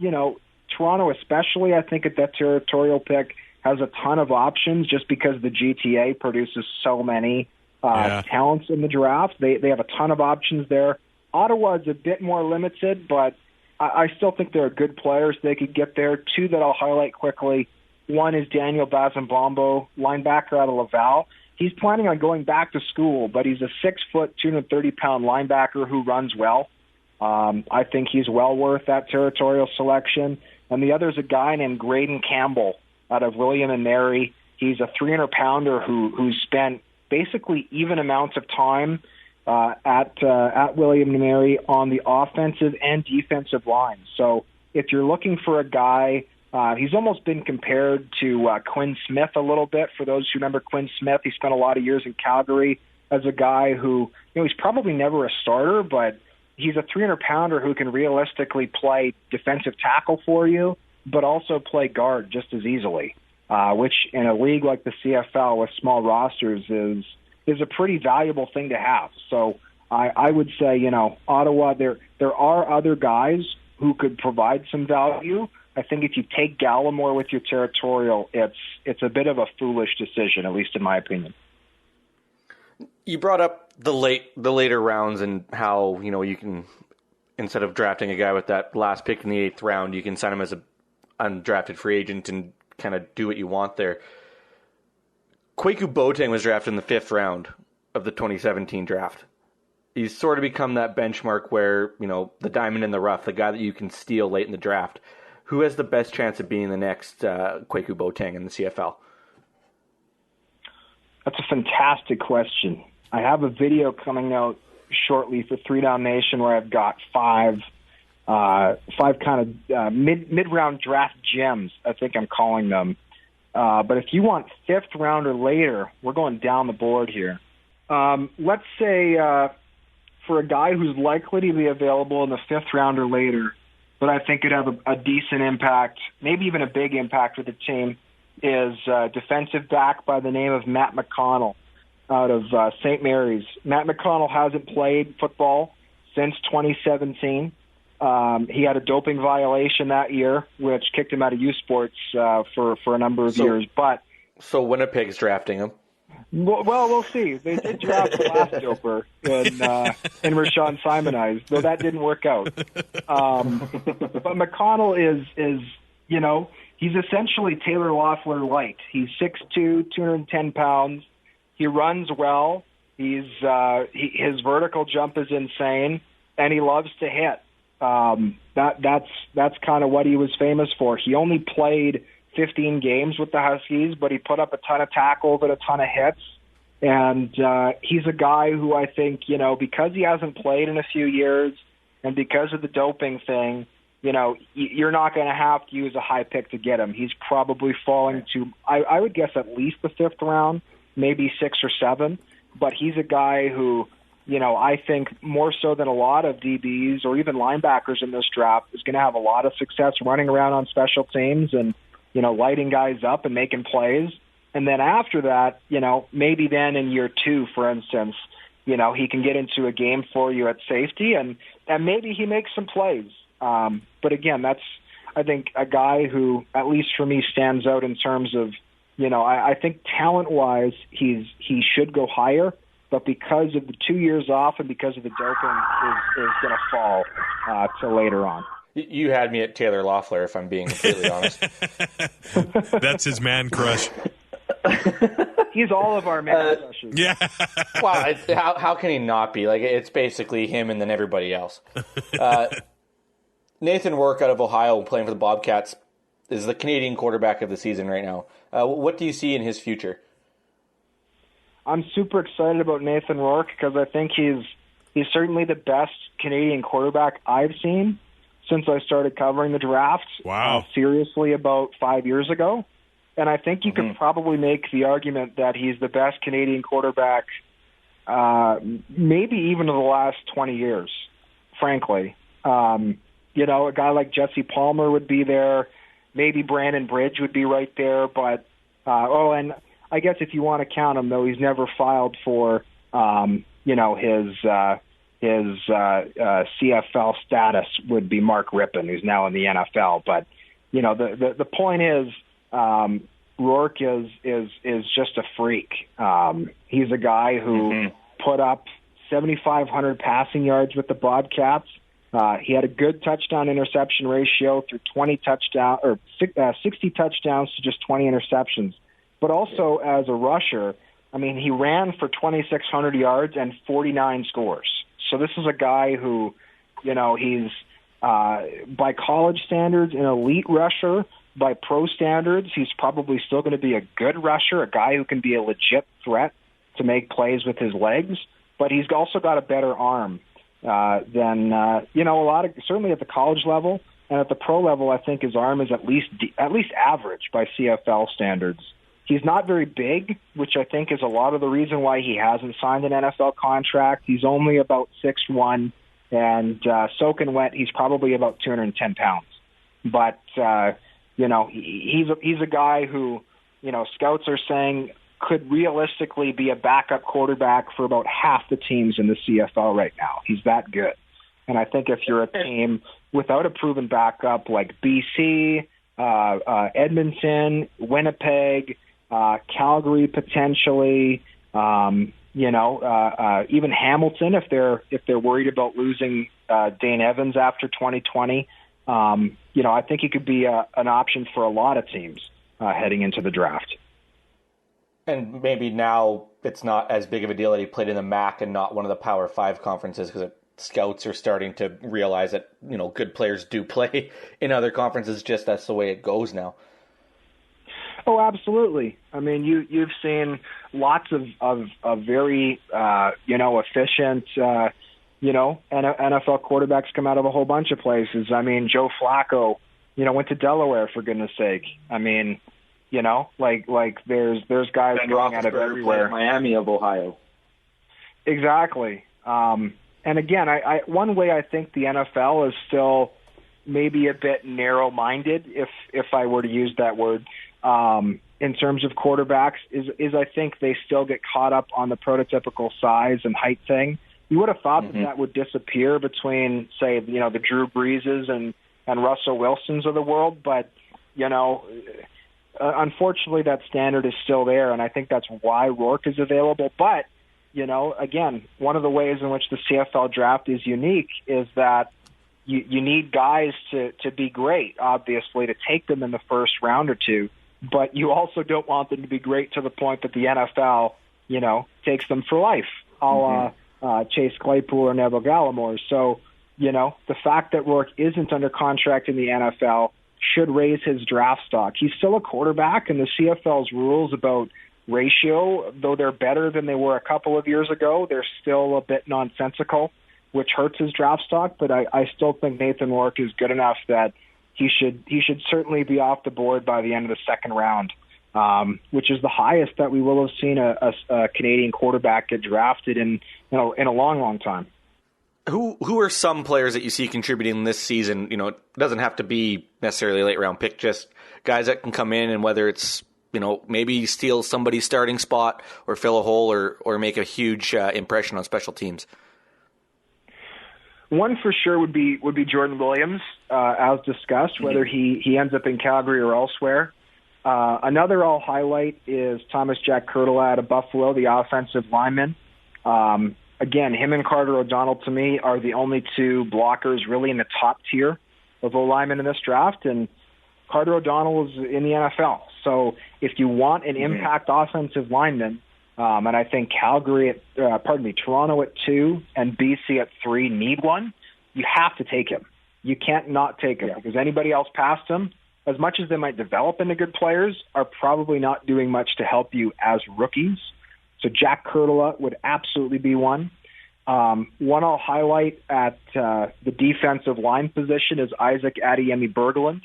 Toronto especially, I think at that territorial pick has a ton of options just because the GTA produces so many talents in the draft. They have a ton of options there. Ottawa is a bit more limited, but I still think there are good players they could get there. 2 that I'll highlight quickly. One is Daniel Bazambombo, linebacker out of Laval. He's planning on going back to school, but he's a 6-foot, 230-pound linebacker who runs well. I think he's well worth that territorial selection. And the other is a guy named Graydon Campbell out of William and Mary. He's a 300-pounder who spent basically even amounts of time at William and Mary on the offensive and defensive line. So if you're looking for a guy, he's almost been compared to Quinn Smith a little bit. For those who remember Quinn Smith, he spent a lot of years in Calgary as a guy who, he's probably never a starter, but he's a 300-pounder who can realistically play defensive tackle for you, but also play guard just as easily, which in a league like the CFL with small rosters is a pretty valuable thing to have. So I would say, Ottawa, there are other guys who could provide some value. I think if you take Gallimore with your territorial, it's a bit of a foolish decision, at least in my opinion. You brought up the later rounds and how, you can, instead of drafting a guy with that last pick in the 8th round, you can sign him as an undrafted free agent and kind of do what you want there. Kwaku Boateng was drafted in the 5th round of the 2017 draft. He's sort of become that benchmark where, the diamond in the rough, the guy that you can steal late in the draft. Who has the best chance of being the next Kwaku Boateng in the CFL? That's a fantastic question. I have a video coming out shortly for 3 Down Nation where I've got five kind of mid-round draft gems, I think I'm calling them. But if you want 5th round or later, we're going down the board here. Let's say for a guy who's likely to be available in the 5th round or later, but I think could have a decent impact, maybe even a big impact with the team, is defensive back by the name of Matt McConnell out of St. Mary's. Matt McConnell hasn't played football since 2017. He had a doping violation that year, which kicked him out of U Sports for a number of years. So Winnipeg's drafting him. Well, we'll see. They did draft the last doper in Rashawn Simonize, though that didn't work out. But McConnell is he's essentially Taylor Loeffler light. He's 6'2", 210 pounds. He runs well. His vertical jump is insane, and he loves to hit. That's kind of what he was famous for. He only played 15 games with the Huskies, but he put up a ton of tackles and a ton of hits. And he's a guy who I think, because he hasn't played in a few years and because of the doping thing, you're not going to have to use a high pick to get him. He's probably falling to, I would guess, at least the 5th round, maybe 6 or 7. But he's a guy who, I think more so than a lot of DBs or even linebackers in this draft is going to have a lot of success running around on special teams and, lighting guys up and making plays. And then after that, maybe then in year 2, for instance, he can get into a game for you at safety and maybe he makes some plays. But again, that's, I think, a guy who, at least for me, stands out in terms of, I think talent-wise, he should go higher, but because of the 2 years off and because of the doping, is going to fall to later on. You had me at Taylor Loeffler, if I'm being completely honest. That's his man crush. He's all of our man crushes. Yeah. Well, how can he not be? Like, it's basically him and then everybody else. Nathan Rourke out of Ohio, playing for the Bobcats, is the Canadian quarterback of the season right now. What do you see in his future? I'm super excited about Nathan Rourke because I think he's certainly the best Canadian quarterback I've seen since I started covering the draft. Wow. Seriously, about 5 years ago. And I think you could probably make the argument that he's the best Canadian quarterback maybe even of the last 20 years, frankly. A guy like Jesse Palmer would be there. Maybe Brandon Bridge would be right there. But, and I guess if you want to count him, though, he's never filed for, his CFL status would be Mark Rippon, who's now in the NFL. But, the point is, Rourke is just a freak. He's a guy who put up 7,500 passing yards with the Bobcats. He had a good touchdown-interception ratio through 60 touchdowns to just 20 interceptions. But also as a rusher, I mean, he ran for 2,600 yards and 49 scores. So this is a guy who, he's by college standards an elite rusher. By pro standards, he's probably still going to be a good rusher, a guy who can be a legit threat to make plays with his legs. But he's also got a better arm than certainly at the college level and at the pro level. I think his arm is at least average by CFL standards. He's not very big, which I think is a lot of the reason why he hasn't signed an NFL contract. He's only about 6'1", and soaking wet, he's probably about 210 pounds. But he's a guy who, scouts are saying could realistically be a backup quarterback for about half the teams in the CFL right now. He's that good. And I think if you're a team without a proven backup like BC, Edmonton, Winnipeg, Calgary potentially, even Hamilton if they're worried about losing Dane Evans after 2020, I think he could be an option for a lot of teams heading into the draft. And maybe now it's not as big of a deal that he played in the MAC and not one of the Power 5 conferences because scouts are starting to realize that, good players do play in other conferences. Just that's the way it goes now. Oh, absolutely. I mean, you've seen lots of very, efficient, NFL quarterbacks come out of a whole bunch of places. I mean, Joe Flacco, went to Delaware, for goodness sake. I mean, there's guys going out of everywhere. Miami of Ohio. Exactly. And again, I one way I think the NFL is still maybe a bit narrow-minded, if I were to use that word, in terms of quarterbacks, is I think they still get caught up on the prototypical size and height thing. You would have thought that would disappear between, say, the Drew Breeses and Russell Wilsons of the world, but, unfortunately that standard is still there, and I think that's why Rourke is available. But, again, one of the ways in which the CFL draft is unique is that you need guys to be great, obviously, to take them in the first round or two, but you also don't want them to be great to the point that the NFL, takes them for life, a la Chase Claypool or Neville Gallimore. So, the fact that Rourke isn't under contract in the NFL should raise his draft stock. He's still a quarterback, and the CFL's rules about ratio, though they're better than they were a couple of years ago, they're still a bit nonsensical, which hurts his draft stock. But I still think Nathan Rourke is good enough that he should certainly be off the board by the end of the second round, which is the highest that we will have seen a Canadian quarterback get drafted in a long, long time. Who are some players that you see contributing this season? It doesn't have to be necessarily a late round pick, just guys that can come in and whether it's, maybe steal somebody's starting spot or fill a hole or make a huge impression on special teams. One for sure would be Jordan Williams, as discussed, whether he ends up in Calgary or elsewhere. Another I'll highlight is Thomas Jack Curtla out of Buffalo, the offensive lineman. Again, him and Carter O'Donnell, to me, are the only two blockers really in the top tier O-linemen in this draft, and Carter O'Donnell is in the NFL. So if you want an impact offensive lineman, and I think Toronto at 2 and BC at 3 need one, you have to take him. You can't not take him because anybody else past him, as much as they might develop into good players, are probably not doing much to help you as rookies. So Jack Currah would absolutely be one. One I'll highlight at the defensive line position is Isaac Adeyemi-Berglund.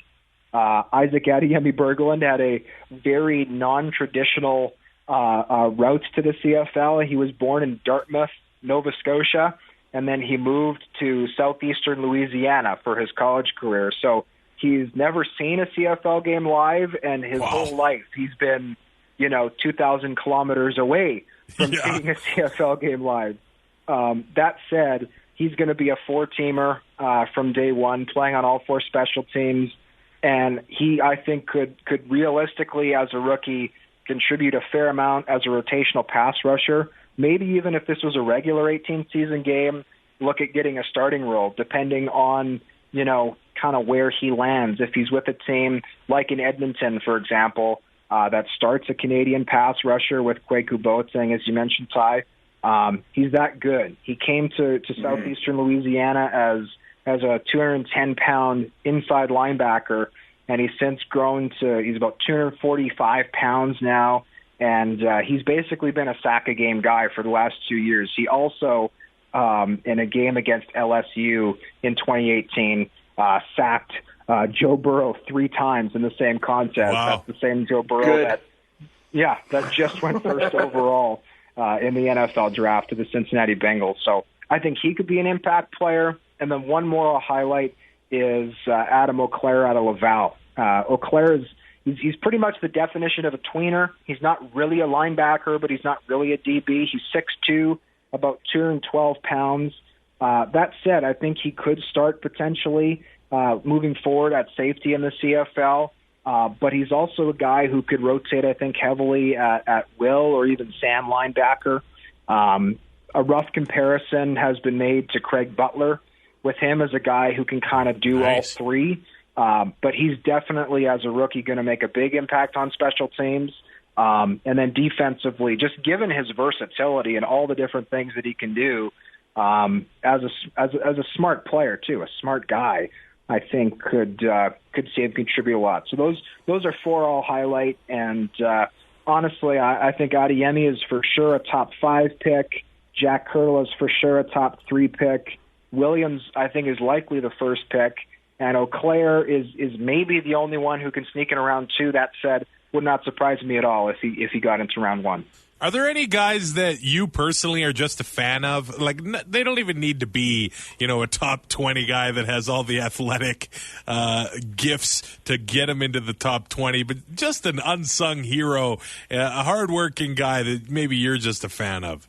Isaac Adeyemi-Berglund had a very non-traditional route to the CFL. He was born in Dartmouth, Nova Scotia, and then he moved to southeastern Louisiana for his college career. So he's never seen a CFL game live, and his whole life he's been, 2,000 kilometers away from seeing a CFL game live. That said, he's going to be a 4-teamer from day one, playing on all 4 special teams, and he, I think, could realistically, as a rookie, contribute a fair amount as a rotational pass rusher. Maybe even if this was a regular 18-season game, look at getting a starting role, depending on, kind of where he lands. If he's with a team like in Edmonton, for example, that starts a Canadian pass rusher with Kwaku Boateng, as you mentioned, Ty, he's that good. He came to southeastern Louisiana as a 210-pound inside linebacker, and he's since grown to, he's about 245 pounds now, and he's basically been a sack-a-game guy for the last 2 years. He also, in a game against LSU in 2018, sacked Joe Burrow 3 times in the same contest. Wow. That's the same Joe Burrow that just went first overall in the NFL draft to the Cincinnati Bengals. So I think he could be an impact player. And then one more I'll highlight is Adam Auclair out of Laval. Auclair he's pretty much the definition of a tweener. He's not really a linebacker, but he's not really a DB. He's 6'2", about 212 pounds. That said, I think he could start potentially moving forward at safety in the CFL. But he's also a guy who could rotate, I think, heavily at will or even Sam linebacker. A rough comparison has been made to Craig Butler with him as a guy who can kind of do all 3. But he's definitely, as a rookie, going to make a big impact on special teams. And then defensively, just given his versatility and all the different things that he can do, as a smart player too, a smart guy, I think could see him contribute a lot. So those are 4 I'll highlight. And honestly, I think Adeyemi is for sure a top 5 pick. Jack Currah is for sure a top 3 pick. Williams, I think, is likely the first pick. And Auclair is maybe the only one who can sneak in around 2. That said, would not surprise me at all if he got into round 1. Are there any guys that you personally are just a fan of? Like, they don't even need to be, a top 20 guy that has all the athletic gifts to get him into the top 20, but just an unsung hero, a hardworking guy that maybe you're just a fan of.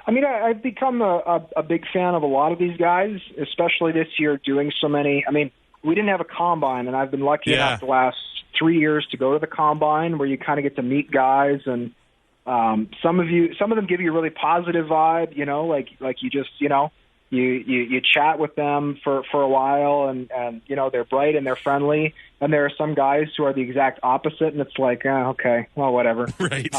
I mean, I've become a big fan of a lot of these guys, especially this year doing so many. I mean, we didn't have a combine, and I've been lucky enough the last 3 years to go to the combine where you kind of get to meet guys, and some of them give you a really positive vibe, like you just, you chat with them for a while, and they're bright and they're friendly. And there are some guys who are the exact opposite, and it's like, okay, well, whatever. Right.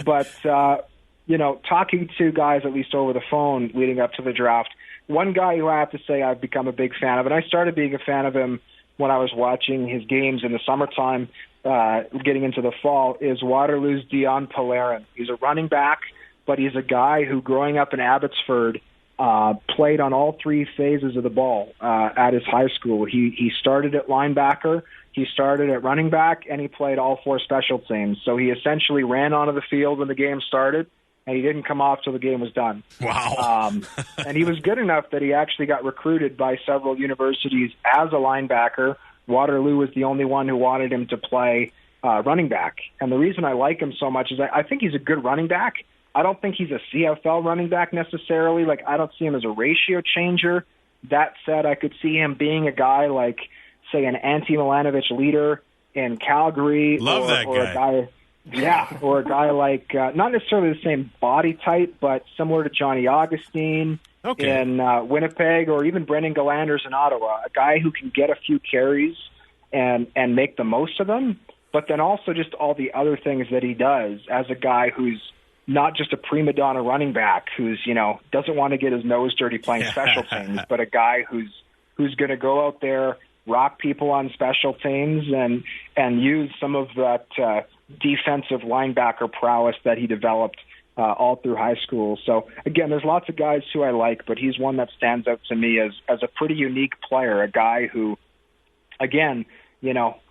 But talking to guys, at least over the phone leading up to the draft, one guy who I have to say I've become a big fan of, and I started being a fan of him when I was watching his games in the summertime, getting into the fall, is Waterloo's Dion Polarin. He's a running back, but he's a guy who, growing up in Abbotsford, played on all 3 phases of the ball at his high school. He started at linebacker, he started at running back, and he played all 4 special teams. So he essentially ran onto the field when the game started, and he didn't come off till the game was done. Wow. And he was good enough that he actually got recruited by several universities as a linebacker. Waterloo was the only one who wanted him to play running back. And the reason I like him so much is I think he's a good running back. I don't think he's a CFL running back necessarily. Like, I don't see him as a ratio changer. That said, I could see him being a guy like, say, an Ante Milanovic leader in Calgary. Love that guy. Or a guy... Yeah, or a guy like, not necessarily the same body type, but similar to Johnny Augustine, in Winnipeg, or even Brendan Gallanders in Ottawa, a guy who can get a few carries and make the most of them, but then also just all the other things that he does as a guy who's not just a prima donna running back who's, doesn't want to get his nose dirty playing special teams, but a guy who's going to go out there, rock people on special teams, and use some of that defensive linebacker prowess that he developed all through high school. So, again, there's lots of guys who I like, but he's one that stands out to me as a pretty unique player, a guy who, again,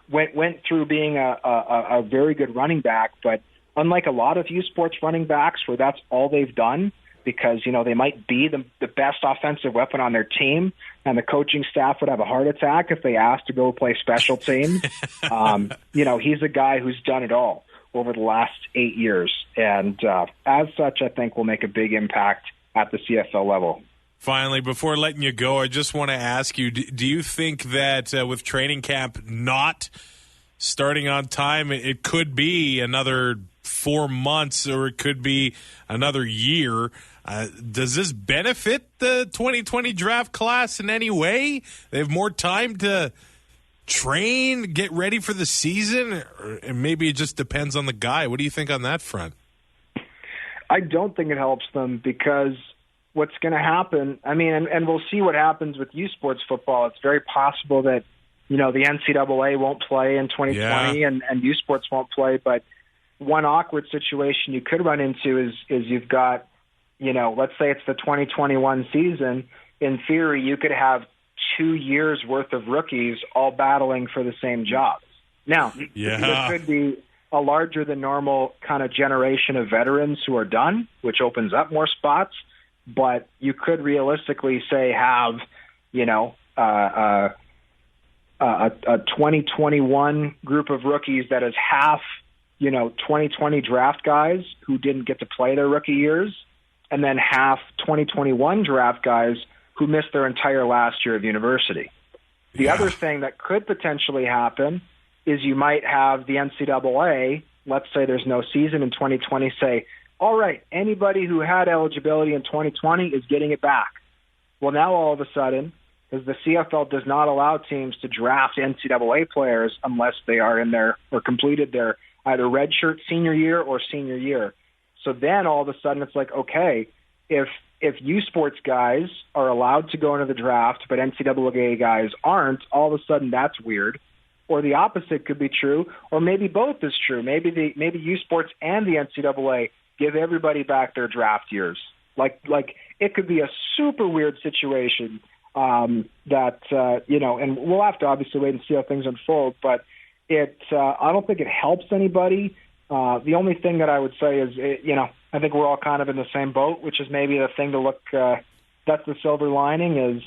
went through being a very good running back, but unlike a lot of U Sports running backs where that's all they've done, because, they might be the best offensive weapon on their team, and the coaching staff would have a heart attack if they asked to go play special teams. He's a guy who's done it all over the last 8 years. And as such, I think will make a big impact at the CFL level. Finally, before letting you go, I just want to ask you, do you think that with training camp not starting on time, it could be another 4 months or it could be another year? Does this benefit the 2020 draft class in any way? They have more time to train, get ready for the season, and maybe it just depends on the guy. What do you think on that front? I don't think it helps them, because what's going to happen, and we'll see what happens with U Sports football. It's very possible that, the NCAA won't play in 2020 and U Sports won't play, but one awkward situation you could run into is you've got, let's say it's the 2021 season. In theory, you could have 2 years worth of rookies all battling for the same jobs. Now, there could be a larger than normal kind of generation of veterans who are done, which opens up more spots. But you could realistically say have, a 2021 group of rookies that is half, 2020 draft guys who didn't get to play their rookie years, and then half 2021 draft guys who missed their entire last year of university. The other thing that could potentially happen is you might have the NCAA, let's say there's no season in 2020, say, all right, anybody who had eligibility in 2020 is getting it back. Well, now all of a sudden, because the CFL does not allow teams to draft NCAA players unless they are in their or completed their either redshirt senior year or senior year. So then all of a sudden it's like, okay, if U Sports guys are allowed to go into the draft, but NCAA guys aren't, all of a sudden that's weird. Or the opposite could be true, or maybe both is true. Maybe U Sports and the NCAA give everybody back their draft years. Like it could be a super weird situation that and we'll have to obviously wait and see how things unfold. But I don't think it helps anybody. The only thing that I would say is, I think we're all kind of in the same boat, which is maybe the thing to look. That's the silver lining is,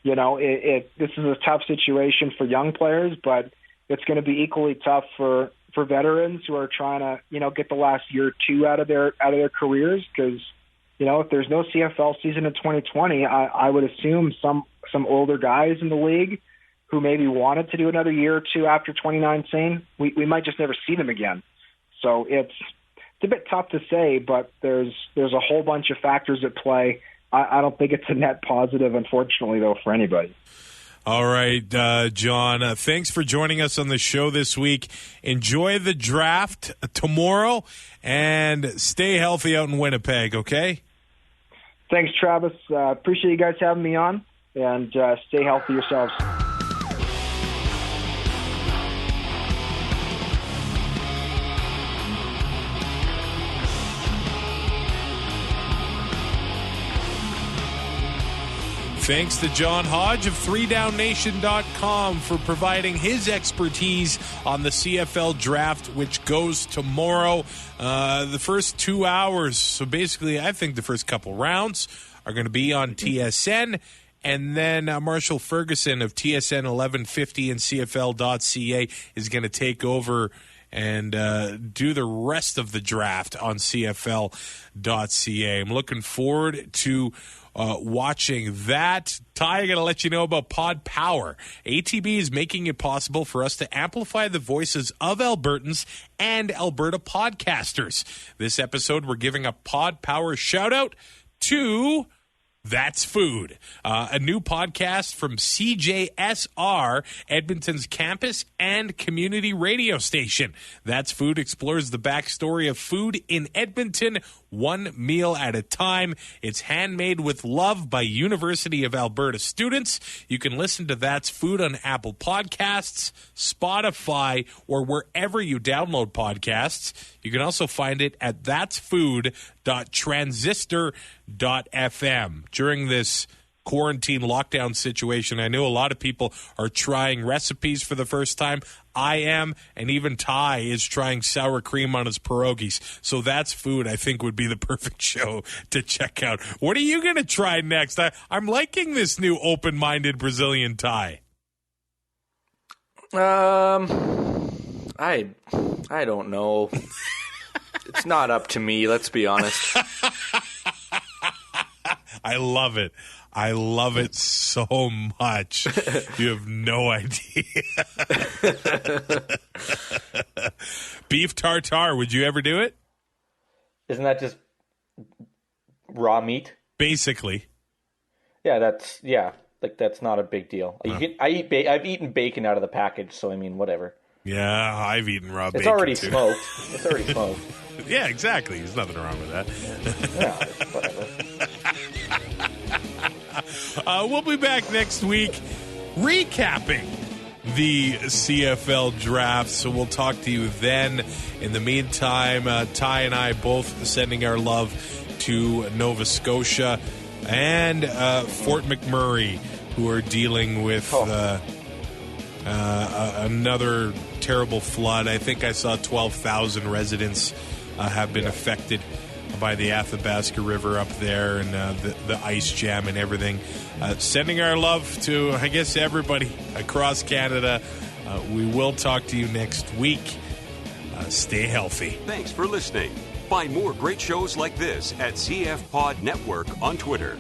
this is a tough situation for young players, but it's going to be equally tough for veterans who are trying to, get the last year or two out of their careers. Because, if there's no CFL season in 2020, I would assume some older guys in the league who maybe wanted to do another year or two after 2019, we might just never see them again. So it's a bit tough to say, but there's a whole bunch of factors at play. I don't think it's a net positive, unfortunately, though, for anybody. All right, John, thanks for joining us on the show this week. Enjoy the draft tomorrow and stay healthy out in Winnipeg, okay? Thanks, Travis. Appreciate you guys having me on, and stay healthy yourselves. Thanks to John Hodge of 3downnation.com for providing his expertise on the CFL Draft, which goes tomorrow. The first 2 hours, so basically I think the first couple rounds are going to be on TSN. And then Marshall Ferguson of TSN 1150 and CFL.ca is going to take over and do the rest of the draft on CFL.ca. I'm looking forward to watching that. Ty, I got to let you know about Pod Power. ATB is making it possible for us to amplify the voices of Albertans and Alberta podcasters. This episode, we're giving a Pod Power shout-out to That's Food, a new podcast from CJSR, Edmonton's campus and community radio station. That's Food explores the backstory of food in Edmonton, one meal at a time. It's handmade with love by University of Alberta students. You can listen to That's Food on Apple Podcasts, Spotify, or wherever you download podcasts. You can also find it at that'sfood.transistor.fm. During this quarantine lockdown situation, I know a lot of people are trying recipes for the first time. I am, and even Ty is trying sour cream on his pierogies. So That's Food, I think, would be the perfect show to check out. What are you going to try next? I'm liking this new open-minded Brazilian Ty. I don't know. It's not up to me, let's be honest. I love it. I love it so much. You have no idea. Beef tartare, would you ever do it? Isn't that just raw meat? Basically. Yeah, that's not a big deal. I've eaten bacon out of the package, so I mean, whatever. Yeah, I've eten raw bacon. It's already too. smoked. It's already smoked. Yeah, exactly. There's nothing wrong with that. Yeah, whatever. We'll be back next week recapping the CFL Draft, so we'll talk to you then. In the meantime, Ty and I both sending our love to Nova Scotia and Fort McMurray, who are dealing with another terrible flood. I think I saw 12,000 residents have been affected by the Athabasca River up there and the ice jam and everything. Sending our love to, I guess, everybody across Canada. We will talk to you next week. Stay healthy. Thanks for listening. Find more great shows like this at CF Pod Network on Twitter.